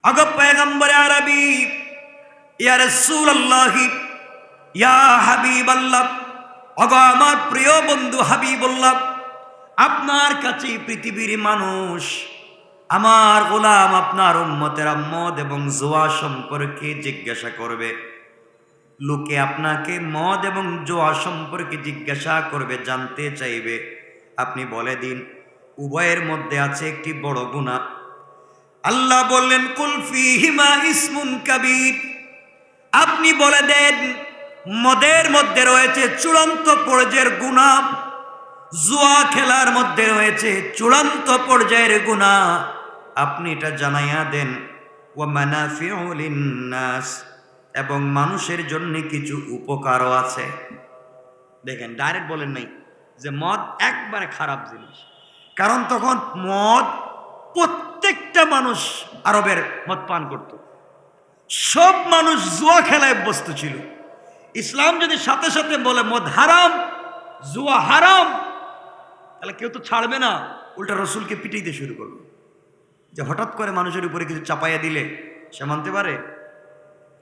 আগো পয়গম্বর আরবি, ইয়া রাসূলুল্লাহ, ইয়া হাবিবাল্লাহ, আগো আমার প্রিয় বন্ধু হাবিবুল্লাহ, আপনার কাছে পৃথিবীর মানুষ, আমার গোলাম আপনার উম্মতেরা মদ এবং জুয়া সম্পর্কে জিজ্ঞাসা করবে। লোকে আপনাকে মদ এবং জুয়া সম্পর্কে জিজ্ঞাসা করবে, জানতে চাইবে। আপনি বলে দিন, উভয়ের মধ্যে আছে একটি বড় গুনাহ। আল্লাহ বললেন, কুল ফীহিমা ইসমুন কাবীর। আপনি বলে দেন, মদের মধ্যে রয়েছে চূড়ান্ত পর্যায়ের গুনাহ, জুয়া খেলার মধ্যে রয়েছে চূড়ান্ত পর্যায়ের গুনাহ। আপনি এটা জানাইয়া দেন। ওয়া মানাফিউ লিন্নাস, এবং মানুষের জন্য কিছু উপকারও আছে। দেখেন, ডাইরেক্ট বলেন নাই যে মদ একবারে খারাপ জিনিস, কারণ তখন মদ প্রত্যেকটা মানুষ আরবের মদ পান করত, সব মানুষ জুয়া খেলায় অভ্যস্ত ছিল। ইসলাম যদি সাথে সাথে বলে মদ হারাম, জুয়া হারাম, তাহলে কেউ তো ছাড়বে না, উল্টা রসুলকে পিটাইতে শুরু করবে। যে হঠাৎ করে মানুষের উপরে কিছু চাপাইয়া দিলে সে মানতে পারে?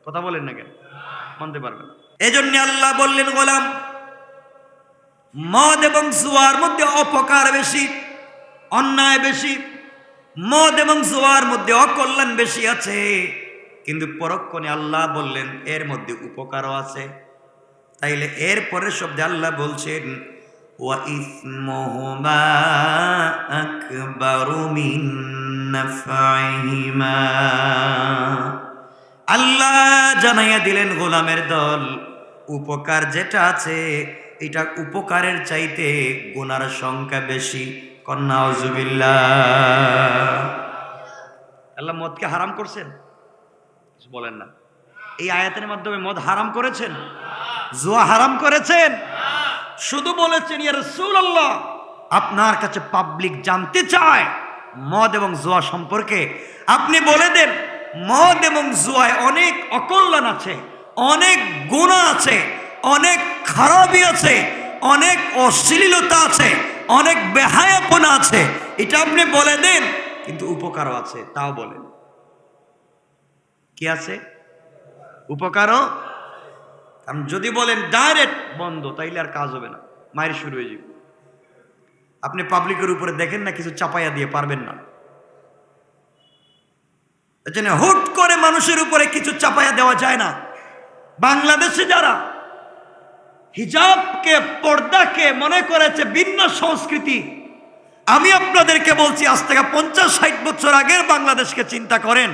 কথা বলেন না কেন? মানতে পারবে না। এই জন্য আল্লাহ বললেন, গোলাম, মদ এবং জুয়ার মধ্যে অপকার বেশি, অন্যায় বেশি। মদ এবং জুয়ার মধ্যে অকল্যাণ বেশি আছে, কিন্তু পরক্ষণে আল্লাহ বললেন এর মধ্যে উপকারও আছে। তাইলে এর পরের শব্দে আল্লাহ বলছেন, ওয়া ইসমুহুমা আকবারু মিন নাফঈহিমা। আল্লাহ জানাইয়া দিলেন গোলামের দল, উপকার যেটা আছে এটা উপকারের চাইতে গুনার সংখ্যা বেশি। কন্যা আউযুবিল্লাহ। আল্লাহ মদকে হারাম করছেন? কিছু বলেন না। এই আয়াতের মাধ্যমে মদ হারাম করেছেন? জুয়া হারাম করেছেন? শুধু বলেছেন, ইয়া রাসূলুল্লাহ, আপনার কাছে পাবলিক জানতে চায় মদ এবং জুয়া সম্পর্কে, আপনি বলে দেন মদ এবং জুয়ায় অনেক অকল্যাণ আছে, অনেক গুনাহ আছে, অনেক খারাপি আছে, অনেক অশ্লীলতা আছে, অনেক বেহায়াপনা আছে। এটা আপনি বলে দেন, কিন্তু উপকারও আছে, তাও বলেন। কি আছে? উপকারও। কারণ যদি বলেন ডাইরেক্ট বন্ধ, তাইলে আর কাজ হবে না, মায়ের শুরু হয়ে যাবে। আপনি পাবলিকের উপরে দেখেন না কিছু চাপাইয়া দিয়ে পারবেন না। এজন্য হুট করে মানুষের উপরে কিছু চাপাইয়া দেওয়া যায় না। বাংলাদেশে যারা হিজাবকে, পর্দাকে মনে করেছে ভিন্ন সংস্কৃতি, আমি আপনাদেরকে বলছি, আজ থেকে 50-60 বছর আগের বাংলাদেশকে চিন্তা করেন।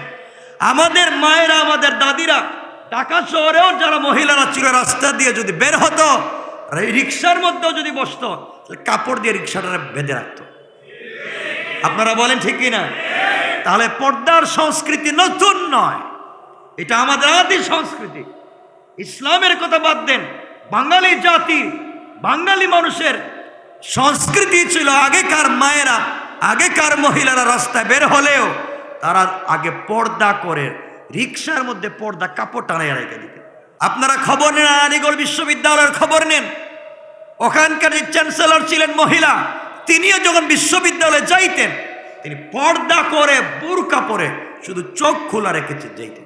আমাদের মায়েরা, আমাদের দাদিরা ঢাকা শহরেও যারা মহিলারা ছিল, রাস্তা দিয়ে যদি বের হতো, রিক্সার মধ্যেও যদি বসতো, কাপড় দিয়ে রিক্সাটা বেঁধে রাখতো। আপনারা বলেন ঠিক কিনা? তাহলে পর্দার সংস্কৃতি নতুন নয়, এটা আমাদের আদি সংস্কৃতি। ইসলামের কথা বাদ দেন, বাঙালি জাতি, বাঙালি মানুষের সংস্কৃতি ছিল, আগেকার মায়েরা, আগেকার মহিলারা রাস্তায় বের হলেও তারা আগে পর্দা করে রিক্সার মধ্যে পর্দা কাপড় টানাইয়া রেখে দিতে। আপনারা খবর নেন, আলিগড় বিশ্ববিদ্যালয়ের খবর নেন, ওখানকার যে চ্যান্সেলর ছিলেন মহিলা, তিনিও যখন বিশ্ববিদ্যালয়ে যাইতেন, তিনি পর্দা করে বুরকা পরে শুধু চোখ খোলা রেখেছেন যাইতেন।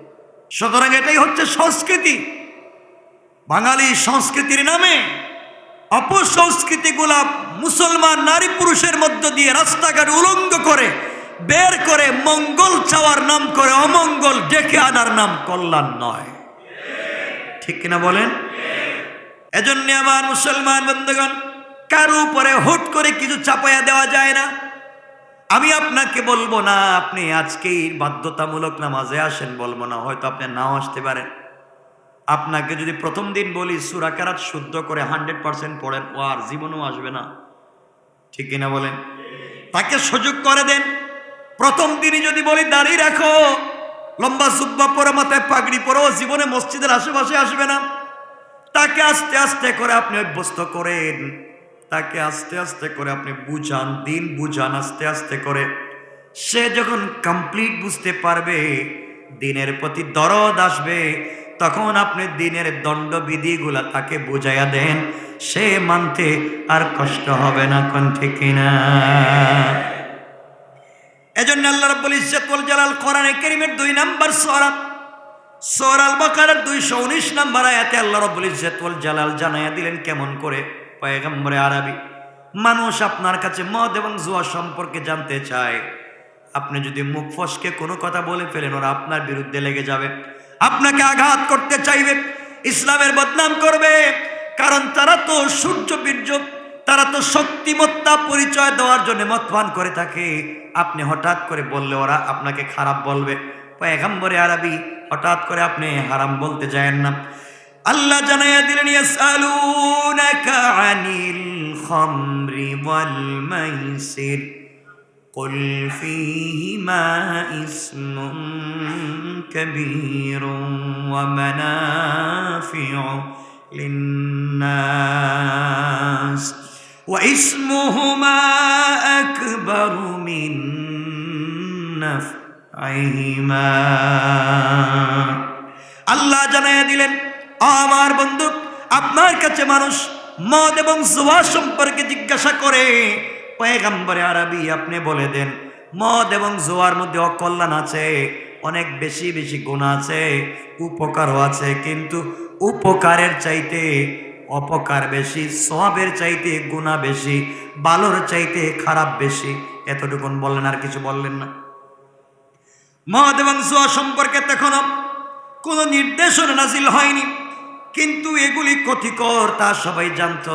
সুতরাং এটাই হচ্ছে সংস্কৃতি। বাঙালি সংস্কৃতির নামে অপসংস্কৃতিগুলা মুসলমান নারী পুরুষের মধ্য দিয়ে রাস্তাঘাট উলঙ্গ করে বের করে মঙ্গল চাওয়ার নাম করে অমঙ্গল ডেকে আনার নাম কল্যাণ নয়। ঠিক কিনা বলেন? এজন্য আমার মুসলমান বন্ধুগণ, কারো উপরে হুট করে কিছু চাপাইয়া দেওয়া যায় না। আমি আপনাকে বলবো না আপনি আজকেই বাধ্যতামূলক নামাজে আসেন, বলবো না, হয়তো আপনি নাও আসতে পারেন। আপনাকে যদি প্রথম দিন বলি সূরা কেরাত শুদ্ধ করে 100% পড়েন, ও আর জীবনেও আসবে না। ঠিক কিনা বলেন? তাকে সুযোগ করে দেন। প্রথম দিনই যদি বলি দাঁড়িয়ে রাখো, লম্বা জুব্বা পরে, মাথায় পাগড়ি পরে, ও জীবনে মসজিদের আশেপাশে আসবে না। তাকে আস্তে আস্তে করে আপনি অভ্যস্ত করেন, তাকে আস্তে আস্তে করে আপনি বুঝান, দিন বুঝান আস্তে আস্তে করে। সে যখন কমপ্লিট বুঝতে পারবে, দিনের প্রতি দরদ আসবে, তখন আপনি দিনের দণ্ডবিধিগুলা তাকে বুঝাইয়া দেন, সে মানতে আর কষ্ট হবে না। কোন ঠিক কিনা? এজন্য আল্লাহ রাব্বুল ইজ্জত ওয়াল জালাল কোরআনে কারীমের 2 নম্বর সূরা সূরা আল বাকারার 219 নম্বর আয়াতে আল্লাহ রাব্বুল ইজ্জত ওয়াল জালাল জানায়া দিলেন কেমন করে পয়গম্বরে আরবি মানুষ আপনার কাছে মদ এবং জুয়া সম্পর্কে জানতে চায়। আপনি যদি মুখ ফসকে কোনো কথা বলে ফেলেন ওরা আপনার বিরুদ্ধে লেগে যাবে, আপনাকে আঘাত করতে চাইবে, ইসলামের বদনাম করবে। কারণ তারা তো সূর্য বীর্য, তারা তো শক্তিমত্তা পরিচয় দেওয়ার জন্য মদ পান করে থাকে। আপনি হঠাৎ করে বললে ওরা আপনাকে খারাপ বলবে। পয়গম্বরে আরবি হঠাৎ করে আপনি হারাম বলতে যায়েন না। আল্লাহ জানাইয়া দিলেন ইয়াসআলুনাকা আনিল খামরি ওয়াল মাইসির কুল ফীহিমা ইসমুন কাবীরুন ওয়া মানাফিউ লিন্নাস ওয়া ইসমুহুমা আকবারু মিন নাফইহিমা। আল্লাহ জানাইয়া দিলেন আমার বন্ধু আপনার কাছে মানুষ মদ এবং জুয়া সম্পর্কে জিজ্ঞাসা করে। পয়গম্বরে আরবি আপনি বলে দেন মদ এবং জুয়ার মধ্যে অকল্যাণ আছে, অনেক বেশি বেশি গুনাহ আছে, উপকারও আছে, কিন্তু উপকারের চাইতে অপকার বেশি, সওয়াবের চাইতে গুনাহ বেশি, ভালোর চাইতে খারাপ বেশি। এতটুকুন বললেন, আর কিছু বললেন না। মদ এবং জুয়া সম্পর্কে তখনও কোনো নির্দেশনা নাজিল হয়নি, কিন্তু এগুলি ক্ষতিকর তা সবাই জানত।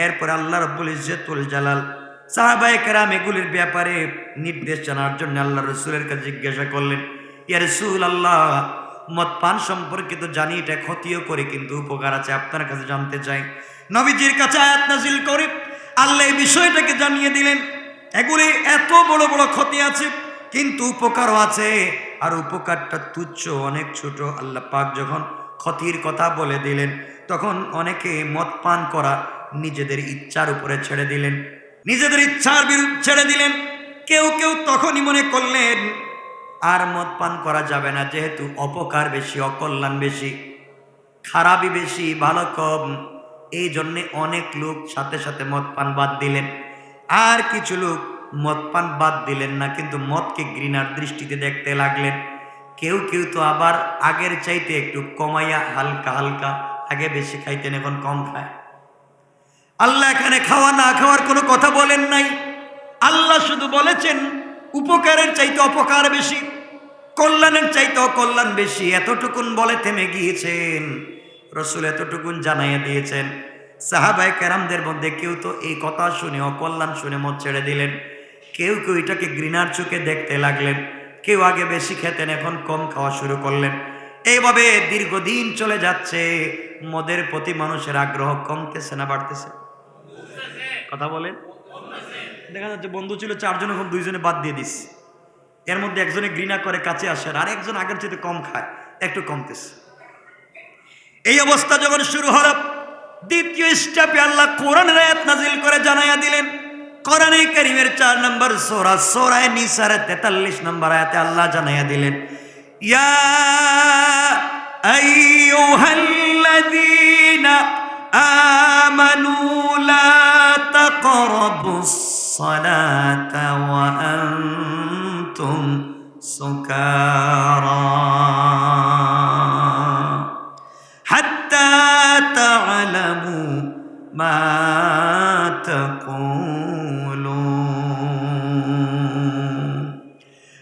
এরপর আল্লাহ রাব্বুল ইজ্জত ওয়াল জালাল সাহাবায়ে কেরাম এগুলির ব্যাপারে নির্দেশ জানার জন্য আল্লাহ রাসূলের কাছে জিজ্ঞাসা করলেন, ইয়া রাসূলুল্লাহ মদ পান সম্পর্কে তো জানি এটা ক্ষতিও করে কিন্তু উপকার আছে, আপনার কাছে জানতে চাই। নবীজির কাছে আয়াত নাজিল করে আল্লাহ এই বিষয়টাকে জানিয়ে দিলেন, এগুলি এত বড় বড় ক্ষতি আছে কিন্তু উপকারও আছে, আর উপকারটা তুচ্ছ, অনেক ছোট। আল্লাহ পাক যখন ক্ষতির কথা বলে দিলেন তখন অনেকে মদ পান করা নিজেদের ইচ্ছার উপরে ছেড়ে দিলেন, নিজেদের ইচ্ছার বিরুদ্ধে ছেড়ে দিলেন। কেউ কেউ তখনই মনে করলেন আর মদ পান করা যাবে না, যেহেতু অপকার বেশি, অকল্যাণ বেশি, খারাপই বেশি, ভালো কম। এই জন্যে অনেক লোক সাথে সাথে মদ পান বাদ দিলেন। আর কিছু লোক মদ পান বাদ দিলেন না, কিন্তু মদকে ঘৃণার দৃষ্টিতে দেখতে লাগলেন। কেউ কেউ তো আবার আগের চাইতে একটু কমাইয়া হালকা হালকা, আগে বেশি খাইতেন এখন কম খায়। আল্লাহ এখানে খাওয়া না খাওয়ার কোনো কথা বলেন নাই। আল্লাহ শুধু বলেছেন উপকারের চাইতে অপকার বেশি, কল্যাণের চাইতে অকল্যাণ বেশি। এতটুকুন বলে থেমে গিয়েছেন। রাসূল এতটুকুন জানাইয়া দিয়েছেন। সাহাবায়ে কেরামদের মধ্যে কেউ তো এই কথা শুনে, অকল্যাণ শুনে মদ ছেড়ে দিলেন। কেউ কেউ এটাকে ঘৃণার চোখে দেখতে লাগলেন। কেউ আগে বেশি খেতেন, এখন কম খাওয়া শুরু করলেন। এইভাবে দীর্ঘদিন চলে যাচ্ছে। মদের প্রতি মানুষের আগ্রহ কমতেছে না বাড়তেছে? কথা বলেন। দেখা যাচ্ছে বন্ধু ছিল 4 জন, এখন 2 জনে বাদ দিয়ে দিস। এর মধ্যে একজনে ঘৃণা করে কাছে আসেন, আর একজন আগের চেয়ে কম খায়, একটু কমতেছে। এই অবস্থা যখন শুরু হলো, দ্বিতীয় স্টেপে আল্লাহ কোরআনের আয়াত নাজিল করে জানাইয়া দিলেন। কোরআনে কারীমের 4 নম্বর সূরা সূরা নিসার 43 নম্বর আয়াতে আল্লাহ জানাইয়া দিলেন, ইয়া আইয়ুহাল্লাযীনা আমানু লা তাকরাবুস সালাতা ওয়া আনতুম সুকারা হাত্তা তা'লামু মা তাকুলুন।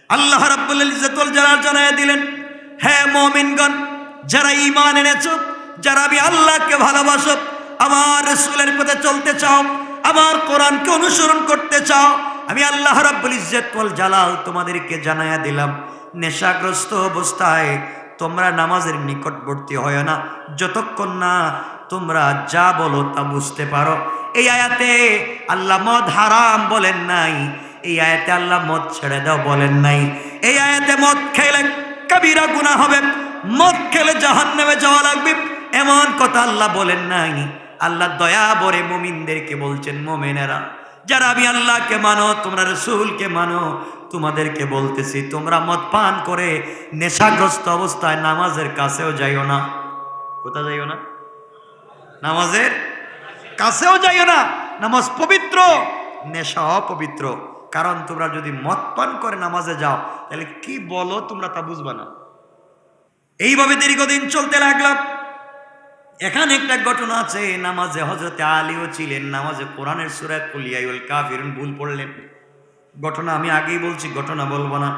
আল্লাহ রাব্বুল ইজ্জত ওয়াল জালাল জানায়া দিলেন, হে মুমিনগণ, যারা ঈমান এনেছো, যারা আমি আল্লাহকে ভালোবাসো, আমার রাসূলের পথে চলতে চাও, আমার কোরআনকে অনুসরণ করতে চাও, আমি আল্লাহ রাব্বুল ইজ্জত ওয়াল জালাল তোমাদেরকে জানায়া দিলাম, নেশাগ্রস্ত অবস্থায় তোমরা নামাজের নিকটবর্তী হয় না যতক্ষণ না তোমরা যা বলো তা বুঝতে পারো। এই আয়াতে আল্লাহ মদ হারাম বলেন নাই, এই আয়াতে আল্লাহ মদ ছেড়ে দাও বলেন নাই। এই আয়াতে মদ খেলে কবিরা গুনাহ হবে, মদ খেলে জাহান্নামে যাওয়া লাগবে, এমন কথা আল্লাহ বলেন নাই। আল্লাহ দয়া ভরে মুমিনদেরকে বলছেন, মুমিনেরা যারা আমি আল্লাহকে মানো, তোমরা রাসূলকে মানো, তোমাদেরকে বলতেছি তোমরা মদ পান করে নেশাগ্রস্ত অবস্থায় নামাজের কাছেও যাইও না। কোথায় যাইও না? নামাজের কাছেও যাইও না। নামাজ পবিত্র, নেশা অপবিত্র। কারণ তোমরা যদি মদ পান করে নামাজে যাও তাহলে কি বলো তোমরা তা বুঝবা না। এইভাবে দীর্ঘদিন চলতে লাগলাম। এখানে একটা ঘটনা আছে, নামাজে হযরতে আলীও ছিলেন, নামাজে কোরআনের সূরা কুল ইয়া আইয়ুহাল কাফিরুন ভুল পড়লেন। ঘটনা আমি আগেই বলছি, ঘটনা বলবো না।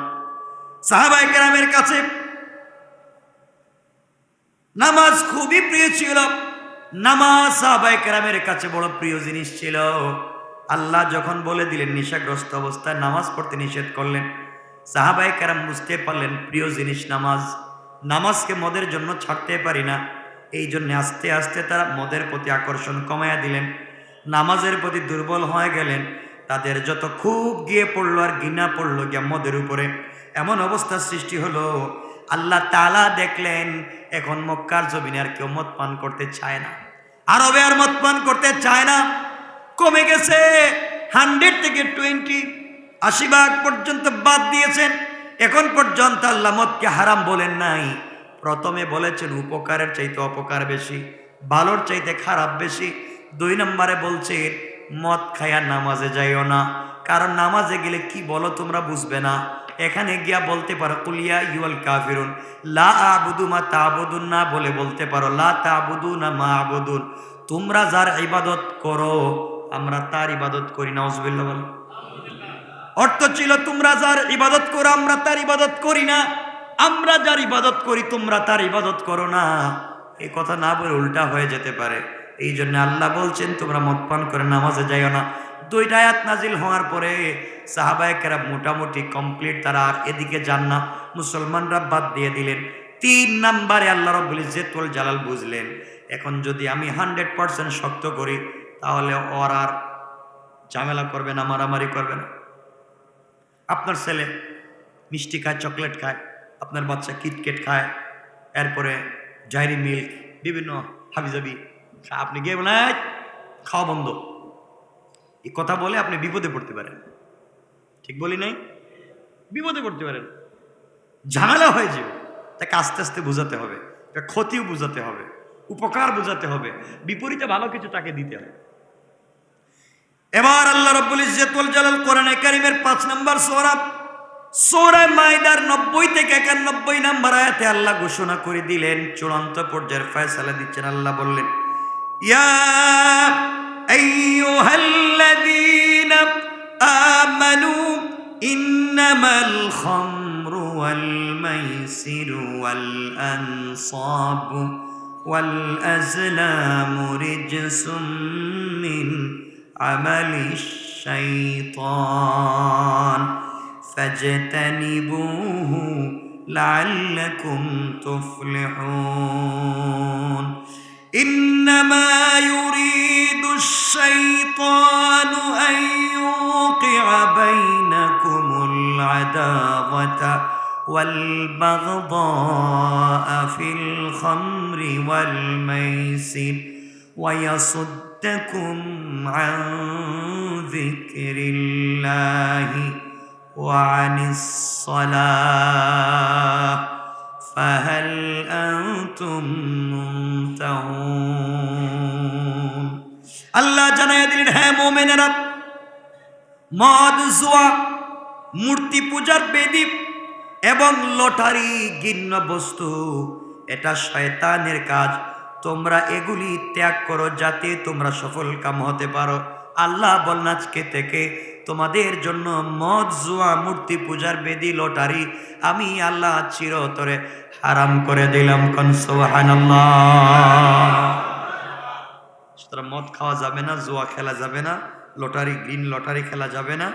সাহাবায়ে কেরামের কাছে নামাজ খুবই প্রিয় ছিল। নামাজ সাহাবায়ে কেরামের কাছে বড় প্রিয় জিনিস ছিল। আল্লাহ যখন বলে দিলেন নেশাগ্রস্ত অবস্থায় নামাজ পড়তে নিষেধ করলেন, সাহাবায়ে কেরাম বুঝতে পারলেন প্রিয় জিনিস নামাজ, নামাজকে মদের জন্য ছাড়তে পারি না। এই জন্য আস্তে আস্তে তারা মদের প্রতি আকর্ষণ কমাইয়া দিলেন, নামাজের প্রতি দুর্বল হয়ে গেলেন। তাদের যত খুব গিয়ে পড়লো আর ঘৃণা পড়লো গিয়া মদের উপরে, এমন অবস্থার সৃষ্টি হলো। আল্লাহ তাআলা দেখলেন এখন মক্কার জমিনে আর কেউ মদ পান করতে চায় না, আরবে আর মদ পান করতে চায় না, কমে গেছে। 100 থেকে 20 80% পর্যন্ত বাদ দিয়েছেন। এখন পর্যন্ত আল্লাহ মদকে হারাম বলেন নাই। প্রথমে বলেছেন উপকারের চাইতে অপকার বেশি, ভালোর চাইতে খারাপ বেশি। 2 নম্বরে বলছেন মদ খায়া নামাজে যাইও না, কারণ নামাজে গেলে কি বলো তোমরা বুঝবে না। এখানে গিয়া বলতে পারো কুল ইয়া আইয়ুহাল কাফিরুন লা আ'বুদু মা তা'বুদুন, না বলে বলতে পারো লা তা'বুদুনা মা আ'বুদুন, তোমরা যার ইবাদত করো আমরা তার ইবাদত করি। নাউজুবিল্লাহ বল। অর্থ ছিল তোমরা যার ইবাদত করো আমরা তার ইবাদত করি না, আমরা যার ইবাদত করি তোমরা তার ইবাদত করো না। এই কথা না বলে উল্টা হয়ে যেতে পারে। এই জন্য আল্লাহ বলছেন তোমরা মদ পান করে নামাজে যাইও না। 2টা আয়াত নাজিল হওয়ার পরে সাহাবায়ে কেরাম মোটামুটি কমপ্লিট, তারা আর এদিকে যান না, মুসলমানরা বাদ দিয়ে দিলেন। 3 নম্বরে আল্লাহ রাব্বুল ইজ্জত ওয়াল জালাল বুঝলেন এখন যদি আমি 100% শক্ত করি তাহলে ওর আর ঝামেলা করবে না, মারামারি করবে না। আপনার ছেলে মিষ্টি খায়, চকলেট খায়, আপনার বাচ্চা কিটকেট খায়, এরপরে ডায়েরি মিল্ক বিভিন্ন হাবিজাবি, আপনি গিয়ে বলেন খাওয়া বন্ধ, এই কথা বলে আপনি বিপদে পড়তে পারেন। ঠিক বলি নাই? বিপদে পড়তে পারেন, ঝামেলা হয়ে যাবে। তাকে আস্তে আস্তে বোঝাতে হবে, ক্ষতিও বোঝাতে হবে, উপকার বোঝাতে হবে, বিপরীতে ভালো কিছু তাকে দিতে হবে। এবার আল্লাহ রাব্বুল ইজ্জত ওয়াল জালাল কোরআনে কারীমের 5 নম্বর সূরা মাইদার 90 থেকে 91 নম্বর আয়াতে আল্লাহ ঘোষণা করে দিলেন, চূড়ান্ত পর্যায়ের ফয়সালা দিচ্ছেন। আল্লাহ বললেন ইয়া আইয়ুহাল্লাযীনা আমানু ইন্নামাল খামরু ওয়াল মাইসিরু ওয়াল আনসাবু ওয়াল আজলামু রিজসুম মিন আমালিশ শাইতান ফাজতানিবুহু লাআল্লাকুম তুফলিহুন। ইন্নামা ইউরিদুশ শাইতানু আন ইউকিআ বাইনাকুমুল আদাওয়াতা ওয়াল বাগদাআ ফিল খামরি ওয়াল মাইসির ওয়া ইয়াসুদ্দাকুম আন যিকরিল্লাহি ওয়া আনিস সালাহ ফাহাল আনতুম মুনতাহুন। আল্লাহ জানাইয়া দিলেন, হ্যাঁ মুমিনেরা, মদ, জুয়া, মূর্তি পূজার বেদী এবং লটারি ঘৃণ্য বস্তু, এটা শয়তানের কাজ। তোমরা এগুলি ত্যাগ করো যাতে তোমরা সফল কাম হতে পারো। আল্লাহ বলেন আজকে থেকে তোমাদের জন্য মদ, জুয়া, মূর্তি পূজার বেদী, লটারি আমি আল্লাহ চিরতরে হারাম করে দিলাম। কোন সুবহানাল্লাহ। সুতরাং মদ খাওয়া যাবে না, জুয়া খেলা যাবে না, লটারি, গ্রিন লটারি খেলা যাবে না,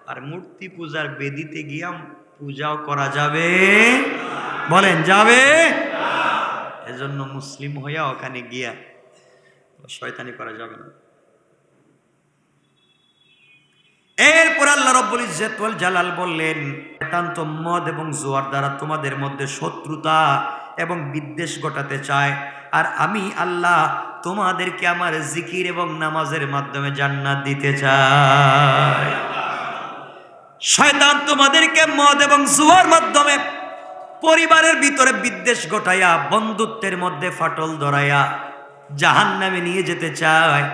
আর মূর্তি পূজার বেদিতে গিয়া পূজাও করা যাবে, বলেন যাবে? এজন্য মুসলিম হইয়া ওখানে গিয়া শয়তানি করা যাবে না। এরপর আল্লাহ রাব্বুল ইজ্জত ওয়াল জালাল বললেন, একান্ত মদ এবং জুয়ার দ্বারা তোমাদের মধ্যে শত্রুতা এবং বিদ্বেষ ঘটাতে চায়, আর আমি আল্লাহ তোমাদেরকে আমার জিকির এবং নামাজের মাধ্যমে জান্নাত দিতে চাই। শয়তান তোমাদেরকে মদ এবং জুয়ার মাধ্যমে পরিবারের ভিতরে বিদ্বেষ ঘটাইয়া, বন্ধুত্বের মধ্যে ফাটল ধরাইয়া জাহান্নামে নিয়ে যেতে চায়,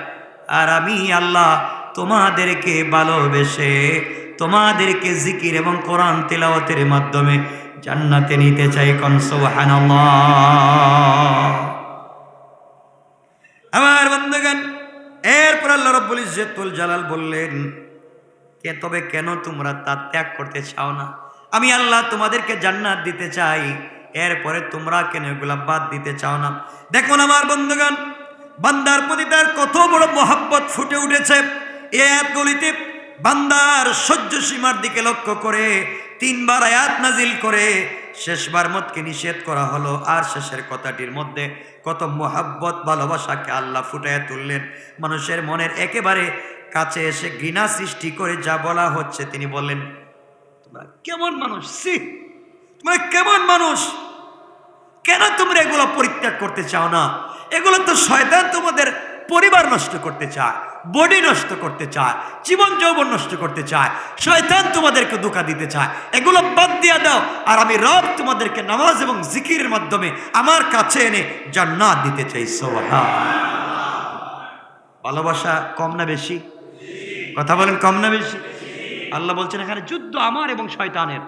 আর আমি আল্লাহ তোমাদেরকে ভালোবেসে তোমাদেরকে জিকির এবং কোরআন তিলাওয়াতের মাধ্যমে জান্নাতে নিতে চাই। কোন সুবহানাল্লাহ। আমার বন্ধুগণ, এরপর আল্লাহ রাব্বুল ইজ্জতুল জালাল বললেন, তবে কেন তোমরা তা ত্যাগ করতে চাও না? আমি আল্লাহ তোমাদেরকে জান্নাত দিতে চাই, এরপরে তোমরা কেন এগুলা বাদ দিতে চাও না? দেখুন আমার বন্ধুগণ, বান্দার প্রতি তার কত বড় মহব্বত ফুটে উঠেছে। এই আয়াতগুলিতে বান্দার সহ্য সীমার দিকে লক্ষ্য করে 3 বার আয়াত নাজিল করে শেষবার মতকে নিষেধ করা হলো। আর শেষের কথাটির মধ্যে কত মহব্বত ভালোবাসাকে আল্লাহ ফুটাইয়া তুললেন। মানুষের মনের একেবারে কাছে এসে ঘৃণা সৃষ্টি করে যা বলা হচ্ছে, তিনি বললেন, তোমরা কেমন মানুষ, তোমরা কেমন মানুষ, কেন তোমরা এগুলো পরিত্যাগ করতে চাও না? এগুলো তো শয়তান তোমাদের পরিবার নষ্ট করতে চায়, বডি নষ্ট করতে চায়, জীবন যৌবন নষ্ট করতে চায়, শয়তান তোমাদেরকে ধোঁকা দিতে চায়। এগুলো বাদ দিয়ে দাও, আর আমি রব তোমাদেরকে নামাজ এবং জিকিরের মাধ্যমে আমার কাছে এনে জান্নাত দিতে চাই। সুবহানাল্লাহ। ভালোবাসা কম না বেশি? কথা বলেন, কম না বেশি? আল্লাহ বলছেন এখানে যুদ্ধ আমার এবং শয়তানের।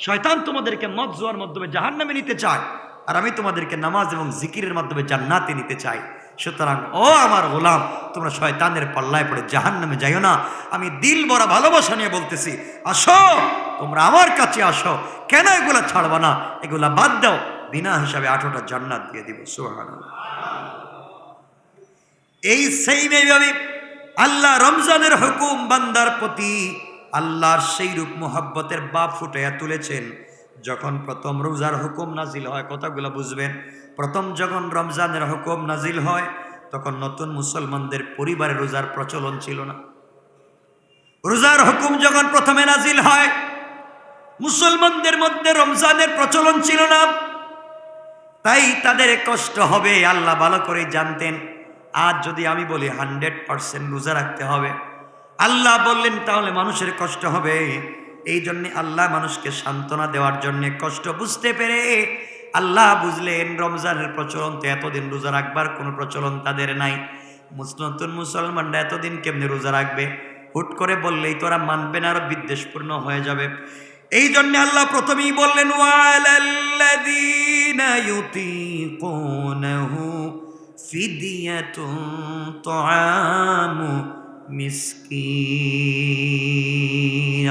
শয়তান তোমাদেরকে মদ জুয়ার মাধ্যমে জাহান্নামে নিতে চায়, আর আমি তোমাদেরকে নামাজ এবং জিকিরের মাধ্যমে জান্নাতে নিতে চাই। সুতরাং ও আমার গোলাম, তোমরা শয়তানের পাল্লায় পড়ে জাহান্নামে যাইও না। আমি দিল ভরা ভালোবাসা নিয়ে বলতেছি, আসো, তোমরা আমার কাছে আসো। কেন এগুলা ছাড়বা না? এগুলা বাদ দাও, বিনা হিসাবে 8টা জান্নাত দিয়ে দিব। সুবহানাল্লাহ। এই সেম এইভাবে আল্লাহ রমজানের হুকুম বান্দার প্রতি আল্লাহর সেই রূপ মোহাব্বতের বাপ ফুটাইয়া তুলেছেন। যখন প্রথম রোজার হুকুম নাজিল হয়, কথাগুলো বুঝবেন, প্রথম যখন রমজানের হুকুম নাজিল হয় তখন নতুন মুসলমানদের পরিবারে রোজার প্রচলন ছিল না। রোজার হুকুম যখন প্রথমে নাজিল হয়, মুসলমানদের মধ্যে রমজানের প্রচলন ছিল না। তাই তাদের কষ্ট হবে আল্লাহ ভালো করে জানতেন। আজ যদি আমি বলি 100% রোজা রাখতে হবে, আল্লাহ বললেন তাহলে মানুষের কষ্ট হবে। এই জন্য আল্লাহ মানুষকে সান্ত্বনা দেওয়ার জন্য কষ্ট বুঝতে পেরে আল্লাহ বুঝলেন রমজানের প্রচলন তো এতদিন রোজা রাখবার কোনো প্রচলন তাদের নাই। নতুন মুসলমানরা এতদিন কেমনি রোজা রাখবে? হুট করে বললেই তোরা মানবে না, আরো বিদ্বেষপূর্ণ হয়ে যাবে। এই জন্য আল্লাহ প্রথমেই বললেন, ওয়ালাল্লাযীনা ইউতীকুনাহু ফিদিয়াতুন তুআমু মিসকিন।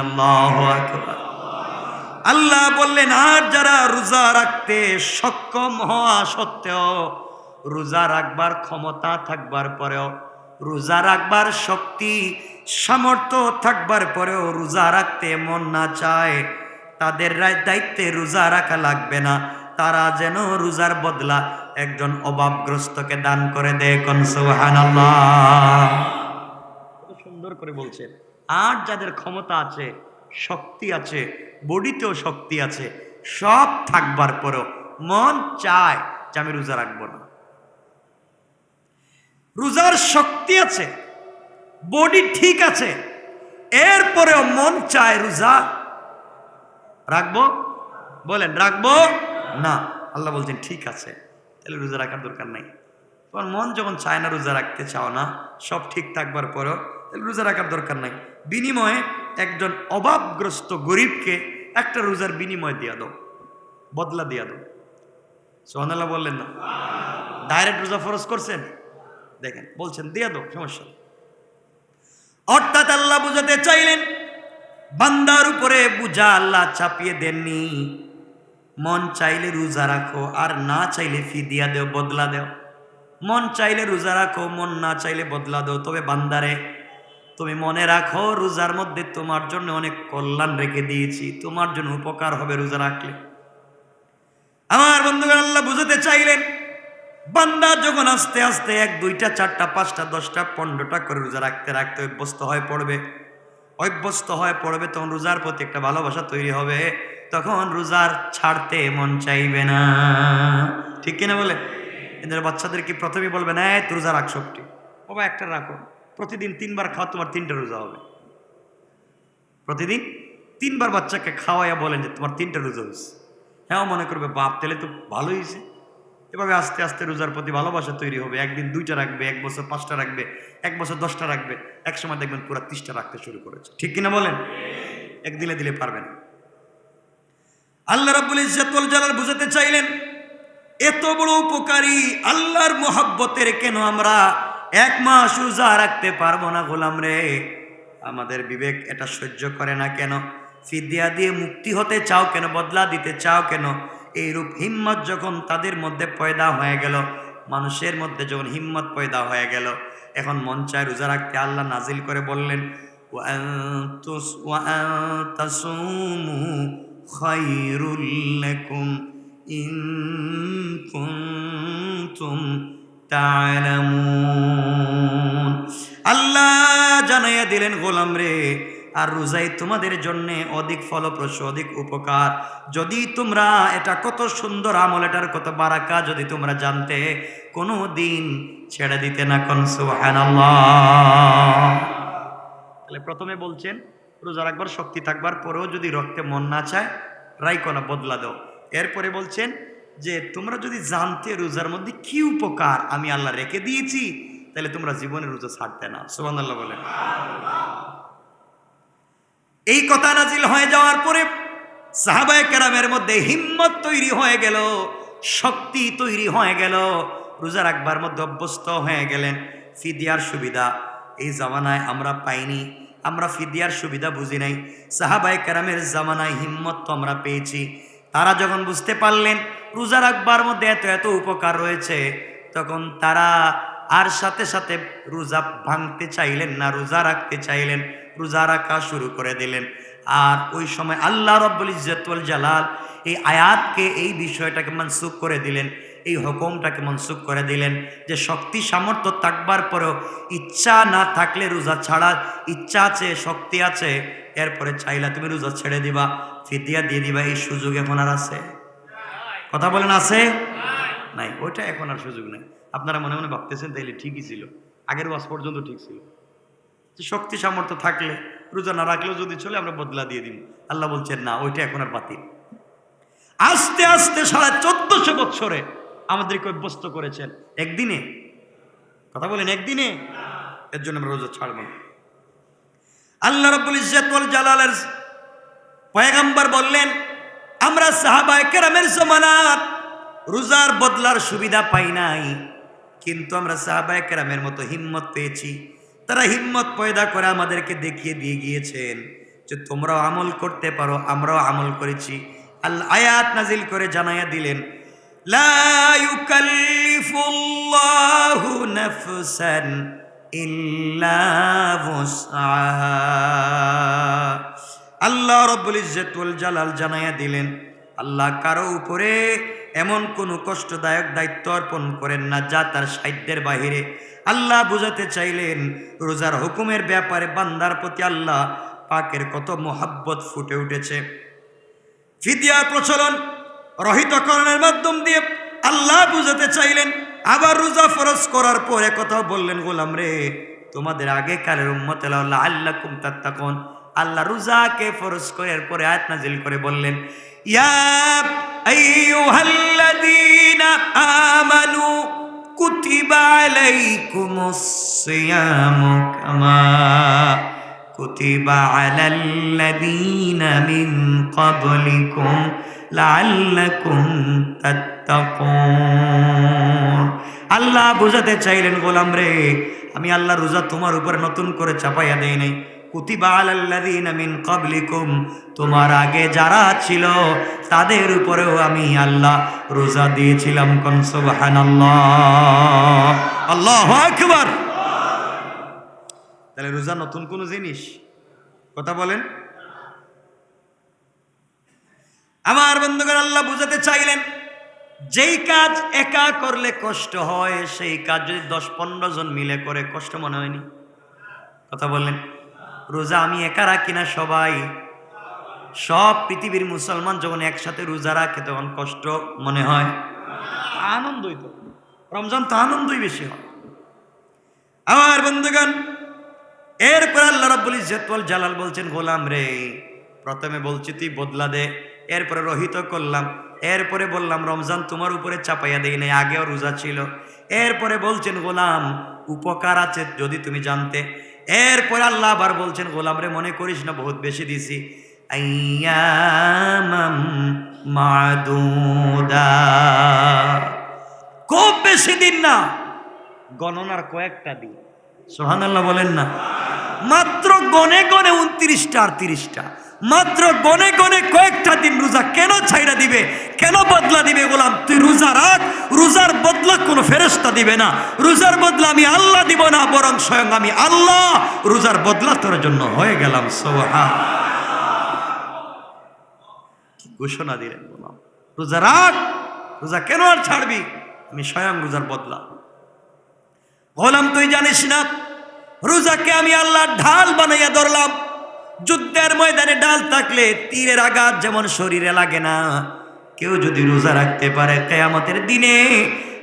আল্লাহু আকবার। আল্লাহ বললেন, আর যারা রোজা রাখতে সক্ষম হওয়া সত্ত্বেও, রোজা রাখবার ক্ষমতা থাকবার পরেও, রোজা রাখবার শক্তি সামর্থ্য থাকবার পরেও রোজা রাখতে মন না চায়, তাদের দায়িত্বে রোজা রাখা লাগবে না। তারা যেন রোজার বদলা একজন অভাবগ্রস্তকে দান করে দেয়। কোন সুবহানাল্লাহ। সুন্দর করে বলছেন, আর যাদের ক্ষমতা আছে, শক্তি আছে, বডিতেও শক্তি আছে, সব থাকবার পরেও মন চায় যে আমি রোজা রাখবো না। রোজার শক্তি আছে, বডি ঠিক আছে, এরপরেও মন চায় রোজা রাখবো। বলেন রাখবো না? আল্লাহ বলছেন ঠিক আছে, তাহলে রোজা রাখার দরকার নাই। তোমার মন যখন চায় না, রোজা রাখতে চাও না, সব ঠিক থাকবার পরেও, তাহলে রোজা রাখার দরকার নাই। বিনিময়ে একজন অভাবগ্রস্ত গরিবকে একটা রোজার বিনিময় দিয়া দাও, বদলা দিয়া দাও। সুবহানাল্লাহ বললেন না? ডাইরেক্ট রোজা ফরজ করছেন, দেখেন বলছেন দিয়া দাও, সমস্যা। অর্থাৎ আল্লাহ বুঝাতে চাইলেন, বান্দার উপরে বুঝা আল্লাহ চাপিয়ে দেননি। মন চাইলে রোজা রাখো, আর না চাইলে ফিদিয়া দেও, বদলা দেও। মন চাইলে রোজা রাখো, মন না চাইলে বদলা দেও। তবে বান্দারে, তুমি মনে রাখো রোজার মধ্যে তোমার জন্য অনেক কল্যাণ রেখে দিয়েছি, তোমার জন্য উপকার হবে রোজা রাখলে। আমার বন্ধুগণ, আল্লাহ বুঝাতে চাইলেন, বান্দা যখন আস্তে আস্তে 1, 2, 4, 5, 10, 15টা করে রোজা রাখতে রাখতে অভ্যস্ত হয়ে পড়বে, তখন রোজার প্রতি একটা ভালোবাসা তৈরি হবে। তখন রোজার ছাড়তে মন চাইবে না। ঠিক কিনা বলে? এদের বাচ্চাদেরকে প্রথমেই বলবে না, রোজা রাখ সবটি, বাবা একটা রাখো, প্রতিদিন 3 বার খাও, তোমার 3টা রোজা হবে। প্রতিদিন 3 বার বাচ্চাকে খাওয়াইয়া বলেন যে তোমার 3টা রোজা হয়েছে। হ্যাঁ, মনে করবে বাপ, তাহলে তো ভালোই হয়েছে। এভাবে আস্তে আস্তে রোজার প্রতি ভালোবাসা তৈরি হবে। একদিন 2টা রাখবে, 1 বছর 5টা রাখবে, 1 বছর 10টা রাখবে, এক সময় দেখবেন পুরো 30টা রাখতে শুরু করেছে। ঠিক কিনা বলেন? একদিনে দিলে পারবেন। আল্লাহ রাব্বুল ইজ্জত ওয়াল জালাল বুঝাতে চাইলেন এত বড় উপকারী আল্লাহর মোহাব্বতের কেন আমরা 1 মাস রোজা রাখতে পারবো না গোলাম রে? আমাদের বিবেক এটা সহ্য করে না কেন? ফিদিয়া দিয়ে মুক্তি হতে চাও কেন? বদলা দিতে চাও কেন? এইরূপ হিম্মত যখন তাদের মধ্যে পয়দা হয়ে গেল, মানুষের মধ্যে যখন হিম্মত পয়দা হয়ে গেল, এখন মন চায় রোজা রাখতে, আল্লাহ নাজিল করে বললেন ওয়া আন তাসুমু খায়রুল লাকুম ইন কুনতুম তা'লামুন। আল্লাহ জানাইয়া দিলেন গোলাম রে, আর রোজাই তোমাদের জন্য অধিক ফলপ্রসূ, অধিক উপকার। যদি তোমরা এটা কত সুন্দর আমল, এটার কত বারাকা যদি তোমরা জানতে, কোনো দিন ছেড়ে দিতে না। কোন সুবহানাল্লাহ। তাহলে প্রথমে বলছেন রোজা রাখবার শক্তি থাকবার পরেও যদি রক্তে মন না চায় রাইকো না, বদলা দাও। এরপরে বলছেন যে তোমরা যদি জানতে রোজার মধ্যে কি উপকার আমি আল্লাহ রেখে দিয়েছি, তাহলে তোমরা জীবনে রোজা ছাড়তে না। সুবহানাল্লাহ বলেন। এই কথা নাজিল হয়ে যাওয়ার পরে সাহাবায়ে কেরামের মধ্যে হিম্মত তৈরি হয়ে গেল, শক্তি তৈরি হয়ে গেল, রোজা রাখবার মধ্যে অভ্যস্ত হয়ে গেলেন। ফিদিয়ার সুবিধা এই জামানায় আমরা পাইনি, আমরা ফিদিয়ার সুবিধা বুঝি নাই। সাহাবায়ে কেরামের জামানায় হিম্মত তো আমরা পেয়েছি। তারা যখন বুঝতে পারলেন রোজা রাখবার মধ্যে এত এত উপকার রয়েছে, তখন তারা আর সাথে সাথে রোজা ভাঙতে চাইলেন না, রোজা রাখতে চাইলেন, রোজা রাখা শুরু করে দিলেন। আর ওই সময় আল্লাহ রাব্বুল ইজ্জত ওয়াল জালাল এই আয়াতকে, এই বিষয়টাকে মনসুখ করে দিলেন, এই হুকুমটাকে মনসুখ করে দিলেন যে শক্তি সামর্থ্য থাকবার পরেও ইচ্ছা না থাকলে রোজা ছাড়ার ইচ্ছা আছে, শক্তি আছে, এরপরে চাইলা তুমি রোজা ছেড়ে দিবা, ফিদিয়া দিয়ে দিবা, এই সুযোগ এখন আর আছে? কথা বলেন আছে? নাই, ওইটা এখন আর সুযোগ নেই। আপনারা মনে মনে ভাবতেছেন তাইলে ঠিকই ছিল, আগের ওয়াজ পর্যন্ত ঠিক ছিল, যে শক্তি সামর্থ্য থাকলে রোজা না রাখলেও যদি চলে আমরা বদলা দিয়ে দিব। আল্লাহ বলছেন না, ওইটা এখন আর বাতিল। আস্তে আস্তে 1450 বছরে আমাদেরকে অভ্যস্ত করেছেন একদিনে। কথা বলেন একদিনে, এর জন্য আমরা রোজা ছাড়ব না। আল্লাহ রাব্বুল ইজ্জত ওয়াল জালালের পয়গম্বর বললেন আমরা সাহাবায়ে কেরামের জামানাত রোজার বদলার সুবিধা পাই নাই, কিন্তু আমরা সাহাবায়ে কেরামের মতো হিম্মত পেয়েছি। তারা হিম্মত পয়দা করে আমাদেরকে দেখিয়ে দিয়ে গিয়েছেন যে তোমরাও আমল করতে পারো, আমরাও আমল করেছি। আল্লাহ আয়াত নাজিল করে জানাইয়া দিলেন লা ইউকাল্লিফুল্লাহু নাফসান ইল্লা ওয়াসআহা। আল্লাহ রাব্বুল ইজ্জত ওয়াল জালাল জানাইয়া দিলেন আল্লাহ কারো উপরে এমন কোনো কষ্টদায়ক দায়িত্ব অর্পণ করেন না যা তার সাধ্যের বাহিরে। আল্লাহ বুঝাতে চাইলেন রোজার হুকুমের ব্যাপারে বান্দার প্রতি আল্লাহ পাকের কত মোহাব্বত ফুটে উঠেছে। ফিদিয়ার প্রচলন রহিতকরণের মাধ্যম দিয়ে আল্লাহ বুঝাতে চাইলেন। আবার রোজা ফরজ করার পরে কথা বললেন গোলাম রে, তোমাদের আগে কালের উম্মতেরা লাআল্লাকুম তাত্তাকুন। আল্লাহ রোজাকে ফরজ করার পরে আয়াত নাজিল করে বললেন ইয়া আইয়ুহাল্লাযীনা আমানু কুতিবা আলাইকুমুস সিয়ামু কামা কুতিবা আলাল্লাযীনা মিন ক্বাবলিকুম লাআল্লাকুম তাত্তাকুন। আল্লাহ বুঝাতে চাইলেন গোলাম রে, আমি আল্লাহ রোজা তোমার উপরে নতুন করে চাপাইয়া দেই নাই। কুতিবা আলাল্লাযীনা মিন ক্বাবলিকুম, তোমার আগে যারা ছিল তাদের উপরেও আমি আল্লাহ রোজা দিয়েছিলাম। কোন সুবহানাল্লাহ, আল্লাহু আকবার। তাহলে রোজা নতুন কোন জিনিস? কথা বলেন। আমার বন্ধুগণ, আল্লাহ বুঝাতে চাইলেন যেই কাজ একা করলে কষ্ট হয়, সেই কাজ যদি 10-15 জন মিলে করে কষ্ট মনে হয়নি? কথা বললেন। রোজা আমি একা রাখি না, সবাই, সব পৃথিবীর মুসলমান যখন একসাথে রোজা রাখে তখন কষ্ট মনে হয়? আনন্দই তো, রমজান তো আনন্দই বেশি হয়। আমার বন্ধুগণ, এরপর আল্লাহ রাব্বুল ইজ্জত ওয়াল জালাল বলছেন গোলাম রে, প্রথমে বলছি তুই বদলা দে, এরপরে রহিত করলাম, এরপরে বললাম রমজান তোমার উপরে চাপাইয়া দেই নাই, আগেও রোজা ছিল। এরপরে বলছেন গোলাম উপকার আছে যদি তুমি জানতে। এরপরে আল্লাহ আবার বলছেন গোলাম রে মনে করিস না বহুত বেশি দিছি। আইয়ামাম মাদুদা, খুব বেশি দিন না, গণনার কয়েকটা দিন। সুবহানাল্লাহ বলেন না। মাত্র গনে গনে 29টা আর 30টা, মাত্র গনে গনে কয়েকটা দিন রোজা কেন ছাইড়া দিবে, কেন বদলা দিবে? গোলাম তুই রোজা রাখ, রোজার বদলা কোনো ফেরেশতা দিবে না, রোজার বদলা আমি আল্লাহ দিব না, বরং স্বয়ং আমি আল্লাহ রোজার বদলা তোর জন্য হয়ে গেলাম। সুবহান, ঘোষণা দিলেন গোলাম রোজা রাখ, রোজা কেন আর ছাড়বি, আমি স্বয়ং রোজার বদলা। গোলাম তুই জানিস না রোজাকে আমি আল্লাহর ঢাল বানাইয়া ধরলাম। যুদ্ধের ময়দানে ঢাল থাকলে তীরের আঘাত যেমন শরীরে লাগে না, কেউ যদি রোজা রাখতে পারে কিয়ামতের দিনে